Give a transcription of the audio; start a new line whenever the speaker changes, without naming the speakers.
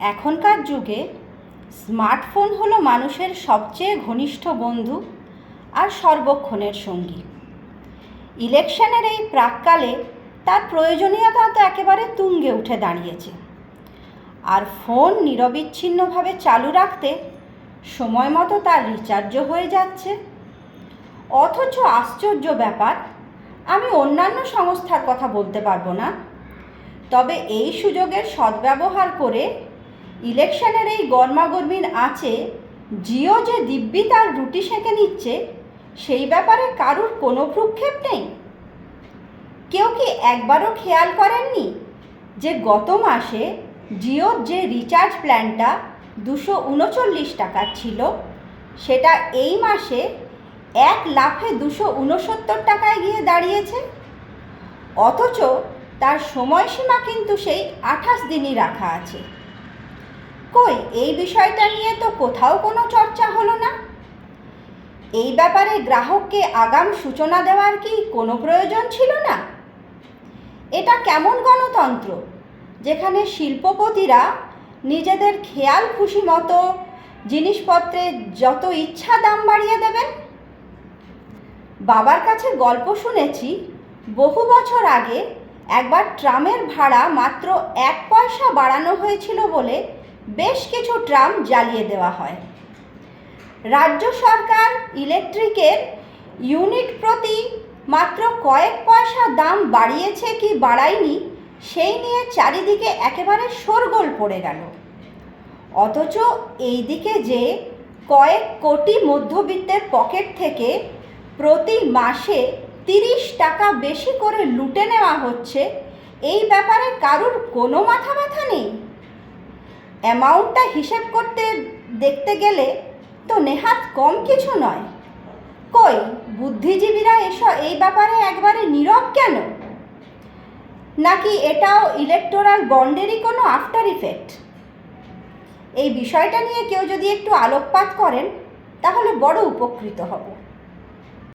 এখনকার যুগে স্মার্টফোন হলো মানুষের সবচেয়ে ঘনিষ্ঠ বন্ধু আর সর্বক্ষণের সঙ্গী। ইলেকশনের এই প্রাক্কালে তার প্রয়োজনীয়তা তো একেবারে তুঙ্গে উঠে দাঁড়িয়েছে। আর ফোন নিরবিচ্ছিন্নভাবে চালু রাখতে সময় মতো তার রিচার্জও হয়ে যাচ্ছে। অথচ আশ্চর্য ব্যাপার, আমি অন্যান্য সংস্থার কথা বলতে পারবো না, তবে এই সুযোগের সদ্ব্যবহার করে ইলেকশনের এই গরমাগরমির আঁচে জিও যে দিব্যি তার রুটি সেঁকে নিচ্ছে, সেই ব্যাপারে কারুর কোনো ভ্রুক্ষেপ নেই। কেউ কি একবারও খেয়াল করেননি যে গত মাসে জিওর যে রিচার্জ প্ল্যানটা 239 টাকার ছিল, সেটা এই মাসে এক লাফে 269 টাকায় গিয়ে দাঁড়িয়েছে। অথচ তার সময়সীমা কিন্তু সেই 28 দিনই রাখা আছে। কই, এই বিষয়টা নিয়ে তো কোথাও কোনো চর্চা হলো না। এই ব্যাপারে গ্রাহককে আগাম সূচনা দেওয়ার কি কোনো প্রয়োজন ছিল না? এটা কেমন গণতন্ত্র, যেখানে শিল্পপতিরা নিজেদের খেয়াল খুশি মতো জিনিসপত্রের যত ইচ্ছা দাম বাড়িয়ে দেবেন? বাবার কাছে গল্প শুনেছি, বহু বছর আগে একবার ট্রামের ভাড়া মাত্র 1 পয়সা বাড়ানো হয়েছিল বলে বেশ কিছু ট্রাম জ্বালিয়ে দেওয়া হয়। রাজ্য সরকার ইলেকট্রিকের ইউনিট প্রতি মাত্র কয়েক পয়সা দাম বাড়িয়েছে কি বাড়ায়নি, সেই নিয়ে চারিদিকে একেবারে শোরগোল পড়ে গেল। অথচ এই দিকে যে কয়েক কোটি মধ্যবিত্তের পকেট থেকে প্রতি মাসে 30 টাকা বেশি করে লুটে নেওয়া হচ্ছে, এই ব্যাপারে কারুর কোনো মাথা ব্যথা নেই। অ্যামাউন্টটা হিসেব করতে দেখতে গেলে তো নেহাত কম কিছু নয়। কই, বুদ্ধিজীবীরা এই ব্যাপারে একবারে নীরব কেন? নাকি এটাও ইলেকটোরাল বন্ডেরই কোনো আফটার ইফেক্ট? এই বিষয়টা নিয়ে কেউ যদি একটু আলোকপাত করেন তাহলে বড় উপকৃত হব।